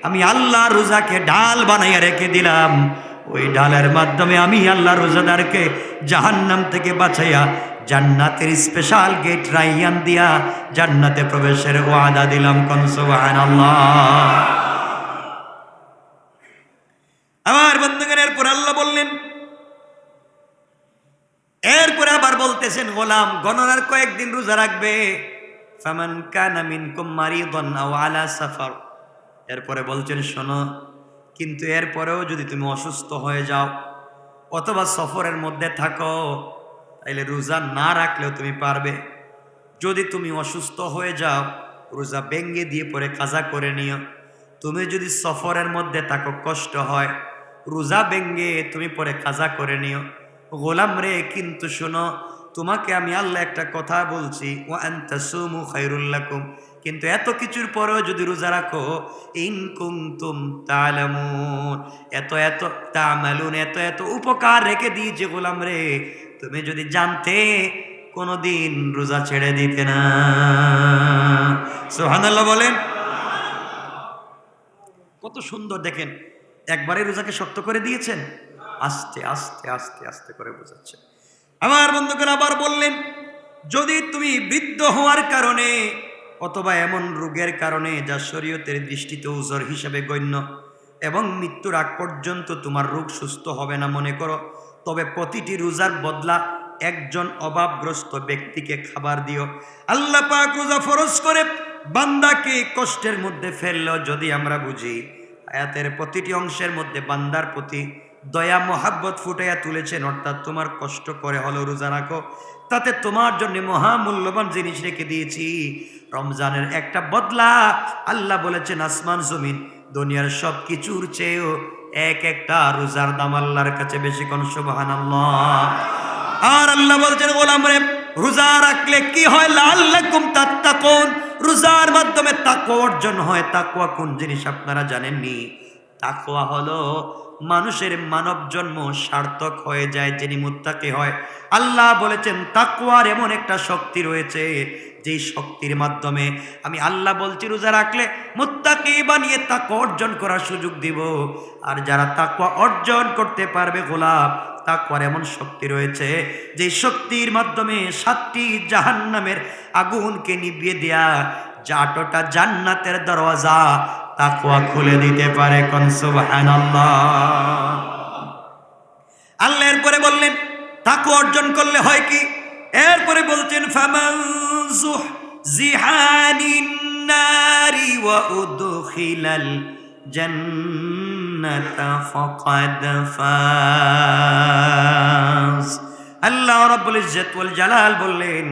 আমি আল্লাহ রোজাকে ঢাল বানাইয়া রেখে দিলাম। ওই ঢালের মাধ্যমে আমি আল্লাহ রোজাদারকে জাহান্নাম থেকে বাঁচাইয়া জান্নাতের স্পেশাল গেট রাইয়ান দিয়া জান্নাতে প্রবেশের ওয়াদা দিলাম। কোন সুবহানাল্লাহ। আমার বন্ধুগণের পর আল্লাহ বললেন, এরপরে আবার বলতেছেন গোলাম গণনার কয়েকদিন রোজা রাখবে। ফামান কানা মিনকুম মারিদান আও আলা সাফার, এরপরে বলছেন শোনো, কিন্তু এরপরেও যদি তুমি অসুস্থ হয়ে যাও অথবা সফরের মধ্যে থাকো তাইলে রোজা না রাখলেও তুমি পারবে। যদি তুমি অসুস্থ হয়ে যাও রোজা ভেঙ্গে দিয়ে পরে কাজা করে নিও। তুমি যদি সফরের মধ্যে থাকো কষ্ট হয় রোজা ভেঙ্গে তুমি পরে কাজা করে নিও। গোলাম রে কিন্তু শোনো, তোমাকে আমি আল্লাহ একটা কথা বলছি, ওয়া আনতাসুমু খায়রুল লাকুম, কিন্তু এত কিছুর পরেও যদি রোজা রাখো, ইন কুনতুম তা'লামুন, এত এত তা'মালুন, এত এত উপকার রেখে দিয়েছে গোলাম রে, তুমি যদি জানতে কোনদিন রোজা ছেড়ে দিতে না। সুবহানাল্লাহ বলেন। কত সুন্দর দেখেন, একবারে রোজাকে শক্ত করে দিয়েছেন, আস্তে আস্তে আস্তে আস্তে করে বোঝাচ্ছে। আমার বন্ধুগণ আবার বললেন, যদি তুমি বৃদ্ধ হওয়ার কারণে অথবা এমন রোগের কারণে যা শরীয়তের দৃষ্টিতে উযর হিসেবে গণ্য এবং মৃত্যুর আগ পর্যন্ত তোমার রোগ সুস্থ হবে না মনে করো, তবে প্রতিটি রোজার বদলা একজন অভাবগ্রস্ত ব্যক্তিকে খাবার দিও। আল্লাহ পাক রোজা ফরজ করে বান্দাকে কষ্টের মধ্যে ফেললো যদি আমরা বুঝি, আয়াতের প্রতিটি অংশের মধ্যে বান্দার প্রতি দয়া মোহাব্বত ফুটাইয়া তুলেছেন, অর্থাৎ তোমার কষ্ট করে হলো রোজা রাখো, তাতে তোমার জন্য মহামূল্যবান জিনিস রেখে দিয়েছি, রমজানের একটা বদলা। আল্লাহ বলেছেন আসমান জমিন দুনিয়ার সব কিছুর চেয়েও এক একটা রোজার দাম আল্লাহর কাছে বেশি। কোন সুবহানাল্লাহ। আর আল্লাহ বলছেন গোলাম রে, রোজা রাখলে কি হয়? লাআল্লাকুম তাত্তাকুন, রোজার মাধ্যমে তাকওয়া অর্জন হয়। তাকওয়া কোন জিনিস আপনারা জানেননি? তাকওয়া হলো মানুষের মানব জন্ম সার্থক হয়ে যায় যিনি মুত্তাকি হয়। আল্লাহ বলেছেন তাকওয়ার এমন একটা শক্তি রয়েছে যেই শক্তির মাধ্যমে আমি আল্লাহ বলছি রোজা রাখলে মুত্তাকি বানিয়ে তাকওয়া অর্জন করার সুযোগ দিব। আর যারা তাকওয়া অর্জন করতে পারবে গোলাম, তাকওয়ার এমন শক্তি রয়েছে যে শক্তির মাধ্যমে 7টি জাহান্নামের আগুনকে নিভিয়ে দেয়া 8টা জান্নাতের দরওয়াজা তাকওয়া খুলে দিতে পারে। কোন সুবহানাল্লাহ। আল্লাহ এরপরে বললেন তাকওয়া অর্জন করলে হয় কি? এরপরে বলছেন ফামান যুহজিহানিন নারি ওয়া উদখিলাল জান্নাতা ফাকাদ ফাজ। আল্লাহ রাব্বুল ইজ্জত ওয়াল জালাল বললেন,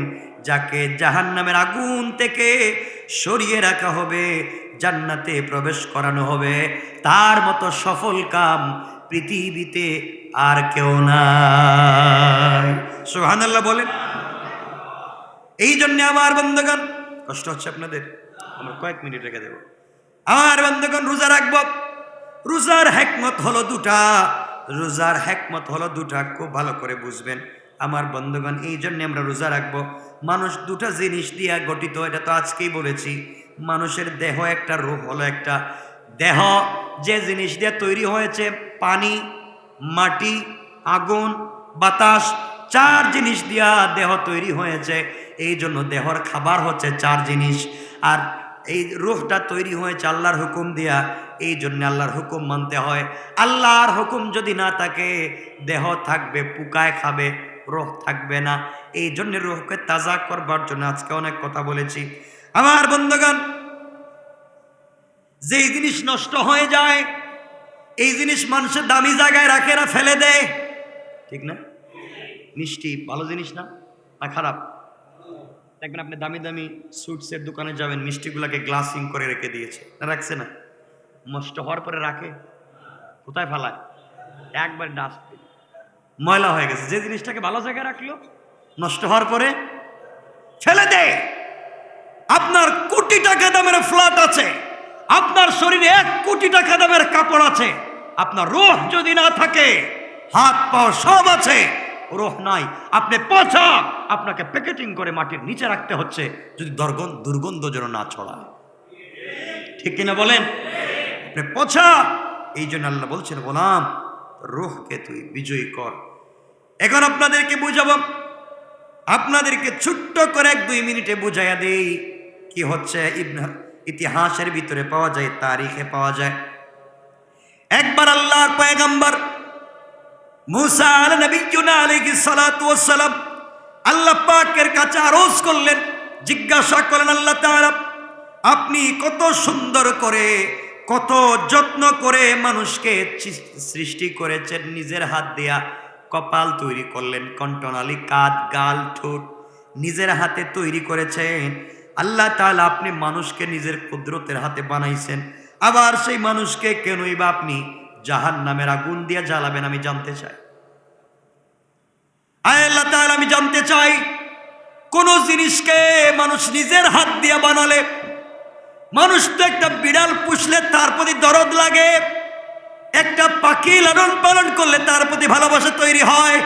যাকে জাহান্নামের আগুন থেকে সরিয়ে রাখা হবে, জান্নাতে প্রবেশ করানো হবে, তার মতো সফল কাম পৃথিবীতে আর কেউ নাই। সুবহানাল্লাহ বলেন। এই জন্য আমার বন্ধুগণ, কষ্ট হচ্ছে আপনাদের, আমরা কয়েক মিনিট রেখে দেব। আমার বন্ধুগণ রোজা রাখবো, রোজার হিকমত হলো দুটা, রোজার হিকমত হলো দুটা, খুব ভালো করে বুঝবেন আমার বন্ধুগণ। এই জন্য আমরা রোজা রাখবো। মানুষ দুটা জিনিস দিয়ে গঠিত, এটা তো আজকেই বলেছি। মানুষের দেহ একটা, রূহ হলো একটা। দেহ যে জিনিস দিয়ে তৈরি হয়েছে, পানি, মাটি, আগুন, বাতাস, 4 জিনিস দিয়া দেহ তৈরি হয়েছে। এই জন্য দেহর খাবার হচ্ছে 4 জিনিস। আর এই রূহটা তৈরি হয়েছে আল্লাহর হুকুম দিয়া, এই জন্য আল্লাহর হুকুম মানতে হয়। আল্লাহর হুকুম যদি না থাকে দেহ থাকবে পোকায় খাবে, রূহ থাকবে না। এই জন্য রূহকে তাজা করবার জন্য আজকে অনেক কথা বলেছি। আমার বন্ধুগণ, যেই জিনিস নষ্ট হয়ে যায় এই জিনিস মানুষের দামি জায়গায় রাখে না, ফেলে দেয়, ঠিক না? মিষ্টি ভালো জিনিস না, আর খারাপ? দেখবেন আপনি দামি দামি সুইটসের দোকানে যাবেন, মিষ্টিগুলোকে গ্লাসিং করে রেখে দিয়েছে, না রাখছে না? নষ্ট হওয়ার পরে রাখে কোথায়? ফেলায় একবার ডাস্টবিন, ময়লা হয়ে গেছে। যে জিনিসটাকে ভালো জায়গায় রাখলো নষ্ট হওয়ার পরে ফেলে দেয়। আপনার কোটি টাকা দামের ফ্ল্যাট আছে, আপনার শরীরে 1 কোটি টাকা দামের কাপড় আছে, আপনার রূহ যদি না থাকে, হাত পাও সব আছে, রূহ নাই, আপনি পচা, আপনাকে প্যাকেটিং করে মাটির নিচে রাখতে হচ্ছে যদি দুর্গন্ধ যেন না ছড়ায়, ঠিক কিনা বলেন? আপনি পচা। এই জন্য আল্লাহ বলছেন, গোলাম রূহকে তুই বিজয়ী কর। এখন আপনাদেরকে বুঝাবো, আপনাদেরকে ছোট্ট করে 1-2 মিনিটে বুঝাইয়া দেই কি হচ্ছে। ইতিহাসের ভিতরে পাওয়া যায়, তারিখে পাওয়া যায়, একবার আল্লাহর পয়গম্বর মুসা আলাইহিস সালাতু ওয়াস সালাম আল্লাহ পাকের কাছে আরজ করলেন, জিজ্ঞাসা করলেন, আল্লাহ তাআলা আপনি কত সুন্দর করে, কত যত্ন করে মানুষকে সৃষ্টি করেছেন, নিজের হাত দিয়া কপাল তৈরি করলেন, কণ্ঠনালী, কাঁধ, গাল, ঠোঁট নিজের হাতে তৈরি করেছেন। আল্লাহ তাআলা আপনি মানুষকে নিজের কুদরতের হাতে বানাইছেন, আবার সেই মানুষকে কেনই বা আপনি জাহান্নামের আগুন দিয়ে জ্বালাবেন? আমি জানতে চাই, আল্লাহ তাআলা আমি জানতে চাই, কোন জিনিসকে মানুষ নিজের হাত দিয়ে বানালে, মানুষ তো একটা বিড়াল পুষলে তার প্রতি দরদ লাগে, একটা পাখি লালন পালন করলে তার প্রতি ভালোবাসা তৈরি হয়,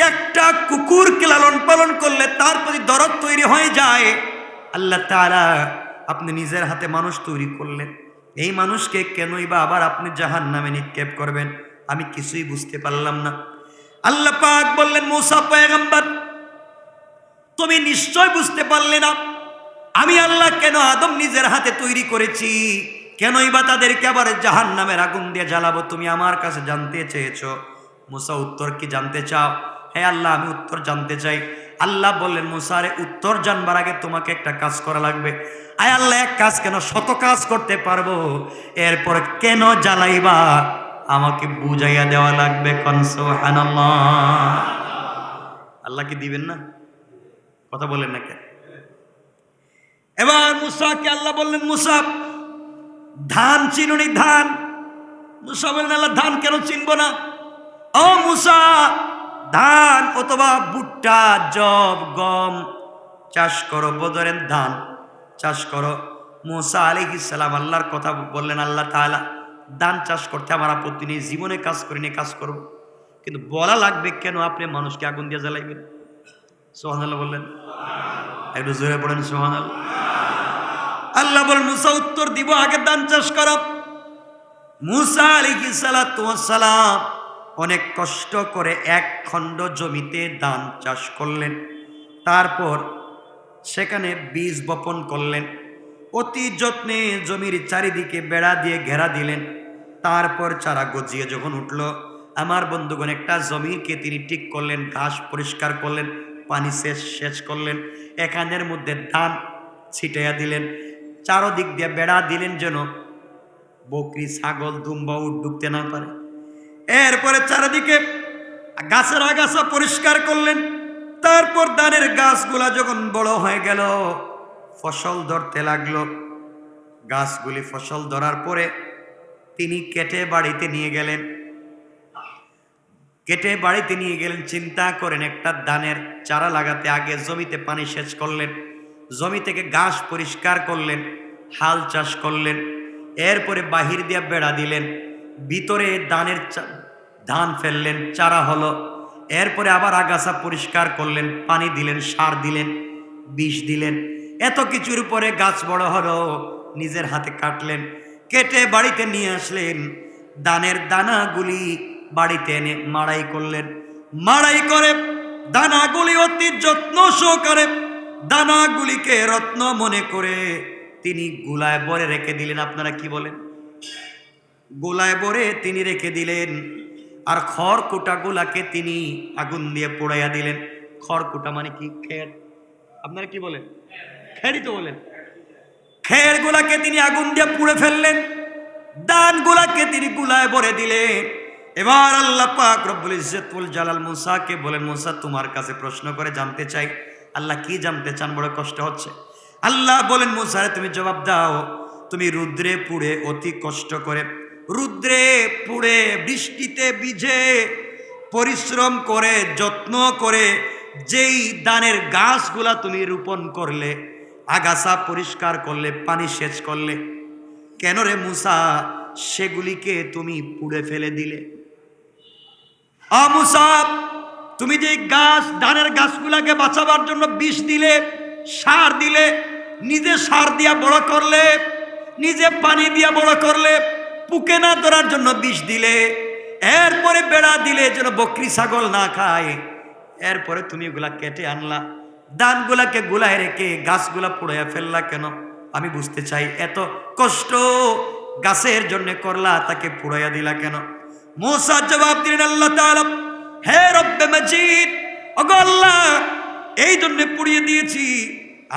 একটা কুকুরকে লালন পালন করলে তার প্রতি দরদ তৈরি হয়ে যায়। আল্লাহ তাআলা আপনি নিজের হাতে মানুষ তৈরি করলেন, এই মানুষকে কেনই বা আবার আপনি জাহান্নামে নিক্ষেপ করবেন? আমি কিছুই বুঝতে পারলাম না। আল্লাহ পাক বললেন, মুসা পয়গম্বর তুমি নিশ্চয় বুঝতে পারলে না আমি আল্লাহ কেন আদম নিজের হাতে তৈরি করেছি, কেনই বা তাদেরকে আবার জাহান্নামের আগুন দিয়ে জ্বালাবো? তুমি আমার কাছে জানতে চেয়েছো। মুসা উত্তর কি জানতে চাও? হে আল্লাহ আমি উত্তর জানতে চাই। আল্লাহ বললেন, মুসা রে, উত্তর জানবার আগে তোমাকে একটা কাজ করা লাগবে। আয় আল্লাহ, এক কাজ কেন, 100 কাজ করতে পারবো, এরপর কেন জ্বালাইবা আমাকে বুঝাইয়া দেওয়া লাগবে। কোন সুবহানাল্লাহ। আল্লাহ কি দিবেন না? কথা বলেন না কেন? এবার মুসাকে আল্লাহ বললেন, মুসা ধান চিনুনি? ধান? মুসা বললেন, আল্লাহ ধান কেন চিনবো না? ও মুসা, ধান অথবা ভুট্টা, জব, গম চাষ করো, বদরের ধান চাষ করো। মুসা আলাইহিস সালাম আল্লাহর কথা বললেন, আল্লাহ তাআলা ধান চাষ করতে আমার আপত্তি নেই, জীবনে কাজ করিনি, কাজ করব, কিন্তু বলা লাগবে কেন আপনি মানুষকে আগুন দিয়ে জ্বালাইবেন? সুবহানাল্লাহ বললেন, একটু জোরে পড়েন সুবহানাল্লাহ। আল্লাহ বলেন, মুসা উত্তর দিব, আগে ধান চাষ করো। মুসা আলাইহিস সালাতু ওয়াস সালাম অনেক কষ্ট করে 1 খণ্ড জমিতে ধান চাষ করলেন, তারপর সেখানে বীজ বপন করলেন, অতি যত্নে জমির চারিদিকে বেড়া দিয়ে ঘেরা দিলেন। তারপর চারা গজিয়ে যখন উঠল, আমার বন্ধুগণ একটা জমিকে তিনি ঠিক করলেন, ঘাস পরিষ্কার করলেন, পানি সেচ করলেন, এখানের মধ্যে ধান ছিটাইয়া দিলেন, চারদিক দিয়ে বেড়া দিলেন যেন বকরি, ছাগল, দুম্বা, উট ঢুকতে না পারে। এরপরে চারিদিকে গাছের আগাছা পরিষ্কার করলেন। তারপর ধানের গাছগুলা যখন বড় হয়ে গেল, ফসল ধরতে লাগলো, গাছগুলি ফসল ধরার পরে তিনি কেটে বাড়িতে নিয়ে গেলেন। চিন্তা করেন, একটা ধানের চারা লাগাতে আগে জমিতে পানি সেচ করলেন, জমি থেকে ঘাস পরিষ্কার করলেন, হাল চাষ করলেন, এরপরে বাহির দিয়ে বেড়া দিলেন, ভিতরে ধান ফেললেন, চারা হলো, এরপরে আবার আগাছা পরিষ্কার করলেন, পানি দিলেন, সার দিলেন, বিষ দিলেন, এত কিছুর পরে গাছ বড় হলো, নিজের হাতে কাটলেন, কেটে বাড়িতে নিয়ে আসলেন, ধানের দানাগুলি বাড়িতে এনে মাড়াই করলেন, মাড়াই করে দানাগুলি অতি যত্ন সহকারে দানাগুলিকে রত্ন মনে করে তিনি গোলায় ভরে রেখে দিলেন। আপনারা কি বলেন? গোলায় ভরে তিনি রেখে দিলেন। আর খড়কুটাগুলাকে তিনি আগুন দিয়ে পোড়াইয়া দিলেন। খড়কুটা মানে কি? খেড়। আপনারা কি বলেন? খেড়ই তো বলেন। খেড়গুলাকে তিনি আগুন দিয়ে পুড়ে ফেললেন, দানগুলাকে তিনি গুলায় ভরে দিলেন। এবার আল্লাহ পাক রব্বুল ইজ্জতুল জালাল মুসাকে বলেন, মুসা তোমার কাছে প্রশ্ন করে জানতে চাই। আল্লাহ কি জানতে চান? বড় কষ্ট হচ্ছে। আল্লাহ বলেন, মুসা তুমি জবাব দাও। তুমি রুদ্রে পুড়ে, অতি কষ্ট করে রুদ্রে পুড়ে, বৃষ্টিতে ভিজে, পরিশ্রম করে, যত্ন করে যেই দানের গাছগুলা তুমি রোপণ করলে, আগাছা পরিষ্কার করলে, পানি সেচ করলে, কেন রে মুসা সেগুলিকে তুমি পুড়ে ফেলে দিলে? মুসা, তুমি যে গাছ, ধানের গাছগুলাকে বাঁচাবার জন্য বিষ দিলে, সার দিলে, নিজে সার দিয়া বড় করলে, নিজে পানি দিয়া বড় করলে, পুকে না ধরার জন্য বিষ দিলে, এরপরে বেড়া দিলে যেন বকরি ছাগল না খায়, এরপরে তুমি এগুলা কেটে আনলা, ধানগুলাকে গুলায় রেখে গাছগুলা পুড়াইয়া ফেললা কেন? আমি বুঝতে চাই, এত কষ্ট গাছের জন্য করলা, তাকে পুড়াইয়া দিলা কেন? মুসা জবাব দিলেন, আল্লাহ তাআলা, হে রব্বে মাজিদ, ওগো আল্লাহ, এই জন্য পুড়িয়ে দিয়েছি,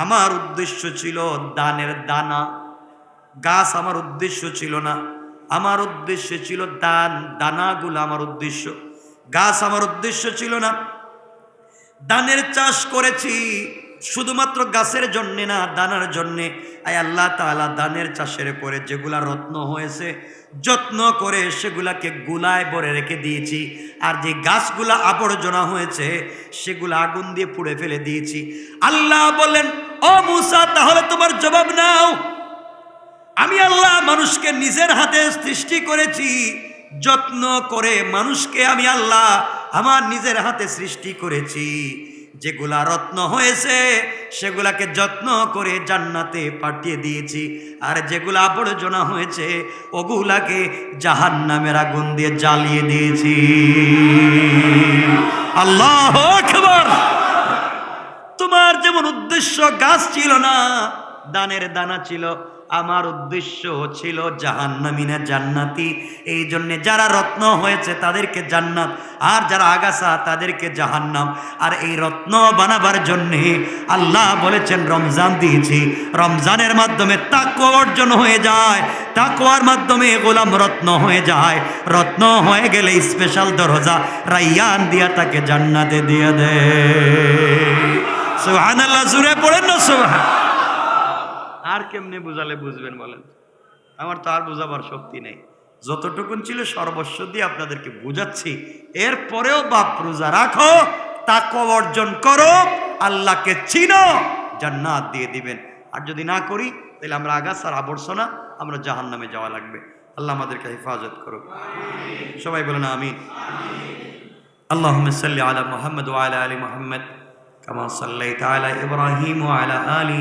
আমার উদ্দেশ্য ছিল দানের দানা। গাছ আমার উদ্দেশ্য ছিল না, আমার উদ্দেশ্য ছিল দান, দানাগুলো আমার উদ্দেশ্য। গাছ আমার উদ্দেশ্য ছিল না। দানের চাষ করেছি শুধুমাত্র গাছের জন্যে না, দানার জন্যে। আয় আল্লাহ তাআলা, দানের চাষের পরে যেগুলা রত্ন হয়েছে, যত্ন করে সেগুলাকে গুলায় ভরে রেখে দিয়েছি। আর যে গাছগুলা আবর্জনা হয়েছে সেগুলা আগুন দিয়ে পুড়ে ফেলে দিয়েছি। আল্লাহ বললেন, ও মুসা, তাহলে তোমার জবাব নাও। আমি আল্লাহ মানুষকে নিজের হাতে সৃষ্টি করেছি, যত্ন করে মানুষকে আমি আল্লাহ আমার নিজের হাতে সৃষ্টি করেছি। যেগুলা রত্ন হয়েছে সেগুলাকে যত্ন করে জান্নাতে পাঠিয়ে দিয়েছি, আর যেগুলা আবর্জনা হয়েছে ওগুলাকে জাহান্নামের আগুন দিয়ে জ্বালিয়ে দিয়েছি। আল্লাহু আকবার। তোমার যেমন উদ্দেশ্য গাছ ছিল না, দানের দানা ছিল, আমার উদ্দেশ্য ছিল জাহান্নামী না জান্নাতি। এই জন্যে যারা রত্ন হয়েছে তাদেরকে জান্নাত, আর যারা আগাছা তাদেরকে জাহান্নাম। আর এই রত্ন বানাবার জন্যে আল্লাহ বলেছেন রমজান দিয়েছি, রমজানের মাধ্যমে তাকওয়া অর্জন হয়ে যায়, তাকওয়ার মাধ্যমে গোলাম রত্ন হয়ে যায়, রত্ন হয়ে গেলে স্পেশাল দরজা রাইয়ান দিয়া তাকে জান্নাতে দিয়ে দেয়। সুবহানাল্লাহ, জোরে পড়েন না সুবহান। আর কেমনে বুঝালে বুঝবেন বলেন? আমার তো আর বুঝাবার শক্তি নেই। যতটুকুন ছিল সর্বস্ব দিয়ে আপনাদেরকে বুঝাচ্ছি। এরপরেও বাপ রোজা রাখো, তাকওয়া অর্জন করো, আল্লাহকে চিনো, জান্নাত দিয়ে দিবেন। আর যদি না করি তাহলে আমরা আগাছার আবর্জনা, আমরা জাহান্নামে যাওয়া লাগবে। আল্লাহ আমাদেরকে হেফাজত করুক। সবাই বলেন আমিন। আল্লাহুম্মা সাল্লি আলা মুহাম্মদ ওয়া আলা আলি মুহাম্মদ কামা সাল্লাইতা আলা ইব্রাহিম ওয়া আলা আলি